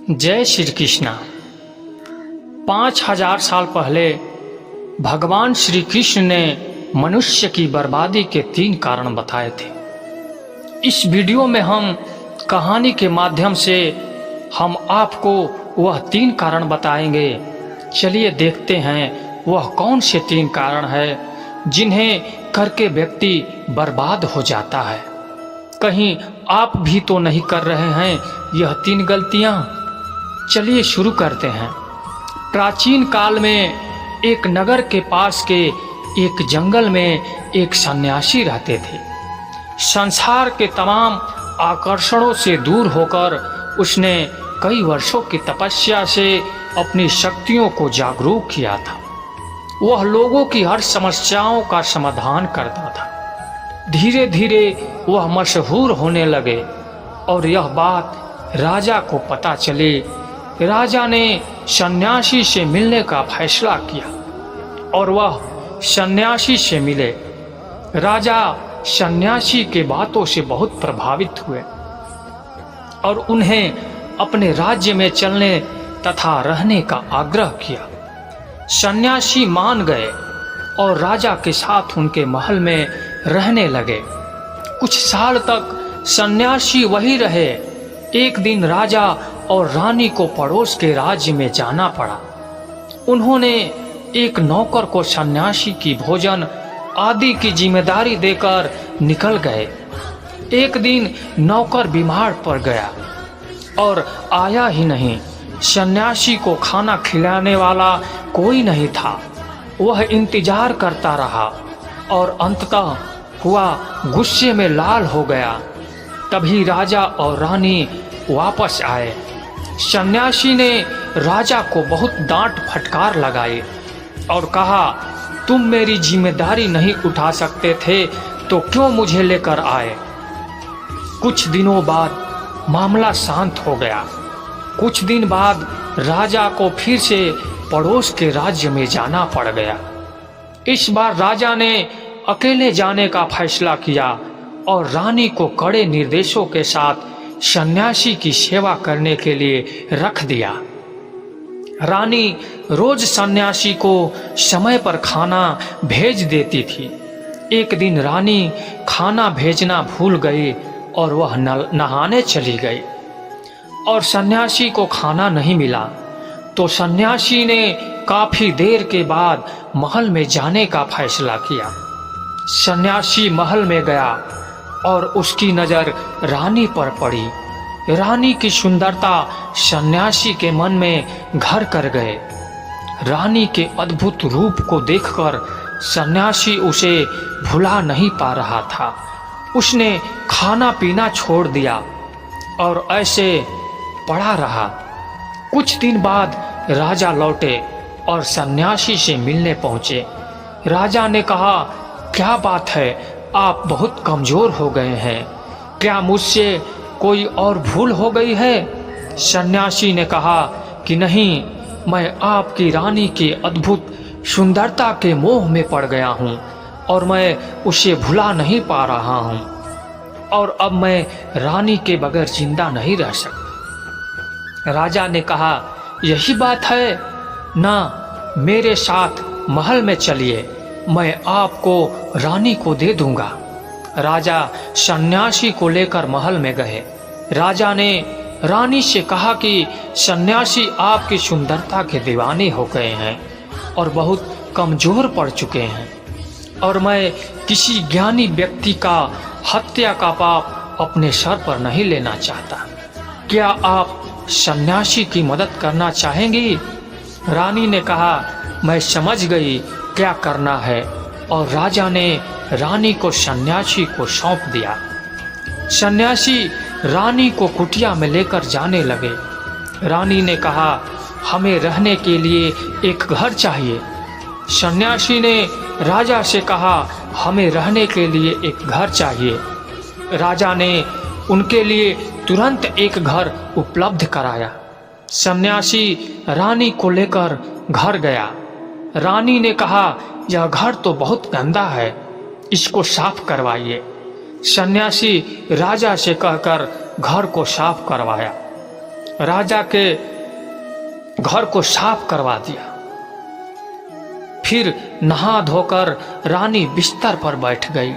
जय श्री कृष्णा। 5000 साल पहले भगवान श्री कृष्ण ने मनुष्य की बर्बादी के 3 कारण बताए थे। इस वीडियो में हम कहानी के माध्यम से हम आपको वह 3 कारण बताएंगे। चलिए देखते हैं वह कौन से 3 कारण है जिन्हें करके व्यक्ति बर्बाद हो जाता है। कहीं आप भी तो नहीं कर रहे हैं यह 3 गलतियां? चलिए शुरू करते हैं। प्राचीन काल में एक नगर के पास के एक जंगल में एक सन्यासी रहते थे। संसार के तमाम आकर्षणों से दूर होकर उसने कई वर्षों की तपस्या से अपनी शक्तियों को जागरूक किया था। वह लोगों की हर समस्याओं का समाधान करता था। धीरे धीरे वह मशहूर होने लगे और यह बात राजा को पता चली। राजा ने सन्यासी से मिलने का फैसला किया और वह सन्यासी से मिले। राजा सन्यासी के बातों से बहुत प्रभावित हुए और उन्हें अपने राज्य में चलने तथा रहने का आग्रह किया। सन्यासी मान गए और राजा के साथ उनके महल में रहने लगे। कुछ साल तक सन्यासी वही रहे। एक दिन राजा और रानी को पड़ोस के राज्य में जाना पड़ा। उन्होंने एक नौकर को सन्यासी की भोजन आदि की जिम्मेदारी देकर निकल गए। एक दिन नौकर बीमार पड़ गया और आया ही नहीं। सन्यासी को खाना खिलाने वाला कोई नहीं था। वह इंतजार करता रहा और अंततः हुआ गुस्से में लाल हो गया। तभी राजा और रानी वापस आए। सन्यासी ने राजा को बहुत डांट फटकार लगाई और कहा, तुम मेरी जिम्मेदारी नहीं उठा सकते थे तो क्यों मुझे लेकर आए? कुछ दिनों बाद मामला शांत हो गया। कुछ दिन बाद राजा को फिर से पड़ोस के राज्य में जाना पड़ गया। इस बार राजा ने अकेले जाने का फैसला किया और रानी को कड़े निर्देशों के साथ सन्यासी की सेवा करने के लिए रख दिया। रानी रोज सन्यासी को समय पर खाना भेज देती थी। एक दिन रानी खाना भेजना भूल गई और वह नहाने चली गई और सन्यासी को खाना नहीं मिला। तो सन्यासी ने काफी देर के बाद महल में जाने का फैसला किया। सन्यासी महल में गया और उसकी नज़र रानी पर पड़ी। रानी की सुंदरता सन्यासी के मन में घर कर गए। रानी के अद्भुत रूप को देखकर सन्यासी उसे भुला नहीं पा रहा था। उसने खाना पीना छोड़ दिया और ऐसे पड़ा रहा। कुछ दिन बाद राजा लौटे और सन्यासी से मिलने पहुंचे। राजा ने कहा, क्या बात है, आप बहुत कमजोर हो गए हैं। क्या मुझसे कोई और भूल हो गई है? सन्यासी ने कहा कि नहीं, मैं आपकी रानी की अद्भुत सुंदरता के मोह में पड़ गया हूँ और मैं उसे भुला नहीं पा रहा हूँ और अब मैं रानी के बगैर जिंदा नहीं रह सकता। राजा ने कहा, यही बात है ना, मेरे साथ महल में चलिए, मैं आपको रानी को दे दूंगा। राजा सन्यासी को लेकर महल में गए। राजा ने रानी से कहा कि सन्यासी आपकी सुंदरता के दीवाने हो गए हैं और बहुत कमजोर पड़ चुके हैं और मैं किसी ज्ञानी व्यक्ति का हत्या का पाप अपने सर पर नहीं लेना चाहता। क्या आप सन्यासी की मदद करना चाहेंगी? रानी ने कहा, मैं समझ गई क्या करना है और राजा ने रानी को सन्यासी को सौंप दिया। सन्यासी रानी को कुटिया में लेकर जाने लगे। रानी ने कहा, हमें रहने के लिए एक घर चाहिए। सन्यासी ने राजा से कहा, हमें रहने के लिए एक घर चाहिए। राजा ने उनके लिए तुरंत एक घर उपलब्ध कराया। सन्यासी रानी को लेकर घर गया। रानी ने कहा, यह घर तो बहुत गंदा है, इसको साफ करवाइए। सन्यासी राजा से कहकर घर को साफ करवाया। राजा के घर को साफ करवा दिया। फिर नहा धोकर रानी बिस्तर पर बैठ गई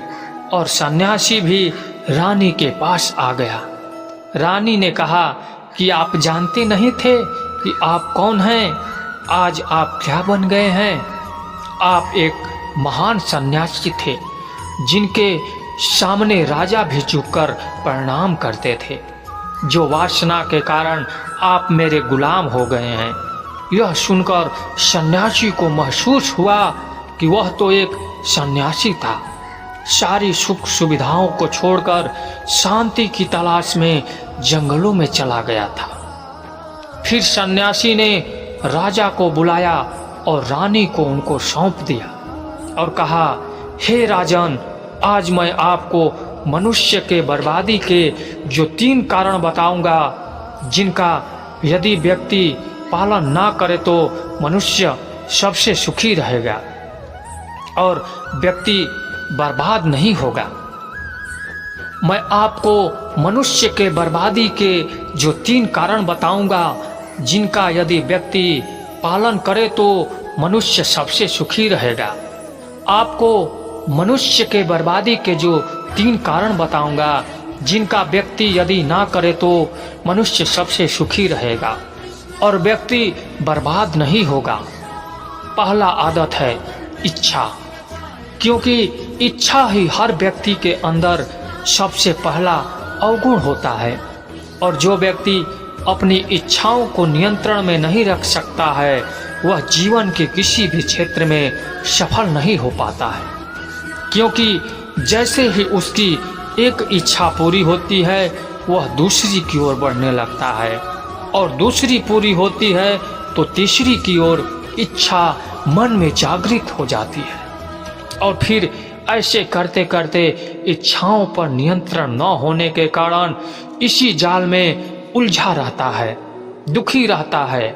और सन्यासी भी रानी के पास आ गया। रानी ने कहा कि आप जानते नहीं थे कि आप कौन हैं? आज आप क्या बन गए हैं? आप एक महान सन्यासी थे जिनके सामने राजा भी झुककर प्रणाम करते थे। जो वासना के कारण आप मेरे गुलाम हो गए हैं। यह सुनकर सन्यासी को महसूस हुआ कि वह तो एक सन्यासी था। सारी सुख सुविधाओं को छोड़कर शांति की तलाश में जंगलों में चला गया था। फिर सन्यासी ने राजा को बुलाया और रानी को उनको सौंप दिया और कहा, हे राजन, आज मैं आपको मनुष्य के बर्बादी के जो 3 कारण बताऊंगा, जिनका यदि व्यक्ति पालन ना करे तो मनुष्य सबसे सुखी रहेगा और व्यक्ति बर्बाद नहीं होगा। मैं आपको मनुष्य के बर्बादी के जो 3 कारण बताऊंगा, जिनका यदि व्यक्ति पालन करे तो मनुष्य सबसे सुखी रहेगा। आपको मनुष्य के बर्बादी के जो 3 कारण बताऊंगा, जिनका व्यक्ति यदि ना करे तो मनुष्य सबसे सुखी रहेगा और व्यक्ति बर्बाद नहीं होगा। पहला आदत है इच्छा, क्योंकि इच्छा ही हर व्यक्ति के अंदर सबसे पहला अवगुण होता है और जो व्यक्ति अपनी इच्छाओं को नियंत्रण में नहीं रख सकता है, वह जीवन के किसी भी क्षेत्र में सफल नहीं हो पाता है। क्योंकि जैसे ही उसकी एक इच्छा पूरी होती है, वह दूसरी की ओर बढ़ने लगता है और दूसरी पूरी होती है तो तीसरी की ओर इच्छा मन में जागृत हो जाती है और फिर ऐसे करते करते इच्छाओं पर नियंत्रण न होने के कारण इसी जाल में उलझा रहता है, दुखी रहता है।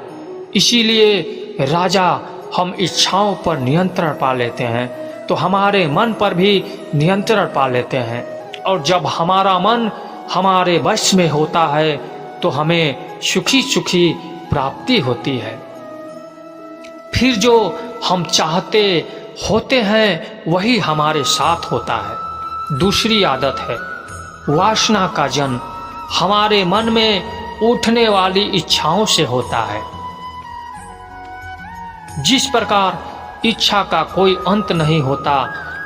इसीलिए राजा, हम इच्छाओं पर नियंत्रण पा लेते हैं तो हमारे मन पर भी नियंत्रण पा लेते हैं और जब हमारा मन हमारे वश में होता है तो हमें सुखी सुखी प्राप्ति होती है। फिर जो हम चाहते होते हैं वही हमारे साथ होता है। दूसरी आदत है वासना का जन्म। हमारे मन में उठने वाली इच्छाओं से होता है। जिस प्रकार इच्छा का कोई अंत नहीं होता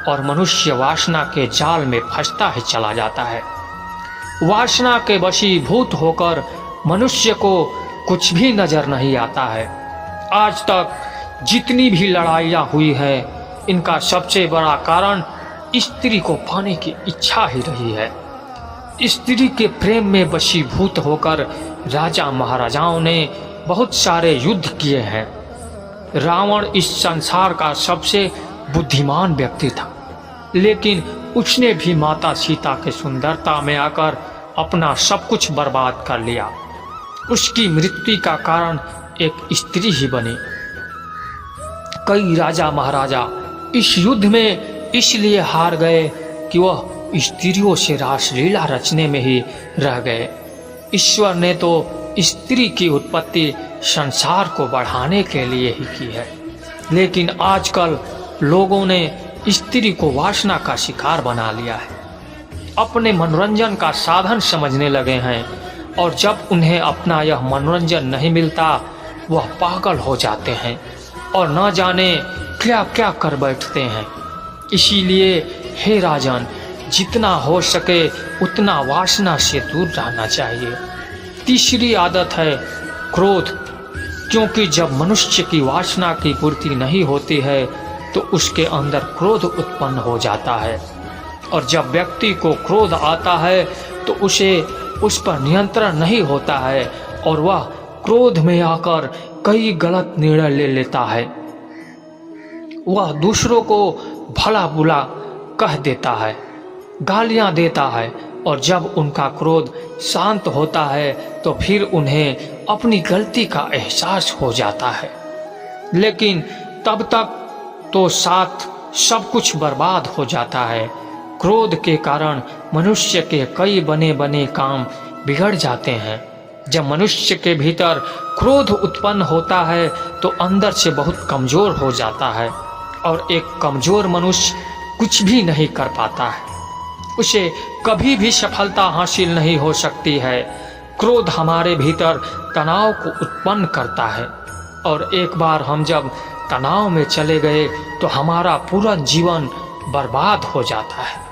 और मनुष्य वासना के जाल में फंसता ही चला जाता है। वासना के वशीभूत होकर मनुष्य को कुछ भी नजर नहीं आता है। आज तक जितनी भी लड़ाइयाँ हुई है, इनका सबसे बड़ा कारण स्त्री को पाने की इच्छा ही रही है। स्त्री के प्रेम में वशीभूत होकर राजा महाराजाओं ने बहुत सारे युद्ध किए हैं। रावण इस संसार का सबसे बुद्धिमान व्यक्ति था, लेकिन उसने भी माता सीता के सुंदरता में आकर अपना सब कुछ बर्बाद कर लिया। उसकी मृत्यु का कारण एक स्त्री ही बनी। कई राजा महाराजा इस युद्ध में इसलिए हार गए कि वह स्त्रियों से रासलीला रचने में ही रह गए। ईश्वर ने तो स्त्री की उत्पत्ति संसार को बढ़ाने के लिए ही की है, लेकिन आजकल लोगों ने स्त्री को वासना का शिकार बना लिया है, अपने मनोरंजन का साधन समझने लगे हैं और जब उन्हें अपना यह मनोरंजन नहीं मिलता, वह पागल हो जाते हैं और न जाने क्या क्या कर बैठते हैं। इसीलिए हे राजन, जितना हो सके उतना वासना से दूर रहना चाहिए। तीसरी आदत है क्रोध, क्योंकि जब मनुष्य की वासना की पूर्ति नहीं होती है तो उसके अंदर क्रोध उत्पन्न हो जाता है और जब व्यक्ति को क्रोध आता है तो उसे उस पर नियंत्रण नहीं होता है और वह क्रोध में आकर कई गलत निर्णय ले लेता है। वह दूसरों को भला बुरा कह देता है, गालियां देता है और जब उनका क्रोध शांत होता है तो फिर उन्हें अपनी गलती का एहसास हो जाता है। लेकिन तब तक तो साथ सब कुछ बर्बाद हो जाता है। क्रोध के कारण मनुष्य के कई बने बने काम बिगड़ जाते हैं। जब मनुष्य के भीतर क्रोध उत्पन्न होता है तो अंदर से बहुत कमज़ोर हो जाता है और एक कमज़ोर मनुष्य कुछ भी नहीं कर पाता है, उसे कभी भी सफलता हासिल नहीं हो सकती है। क्रोध हमारे भीतर तनाव को उत्पन्न करता है और एक बार हम जब तनाव में चले गए तो हमारा पूरा जीवन बर्बाद हो जाता है।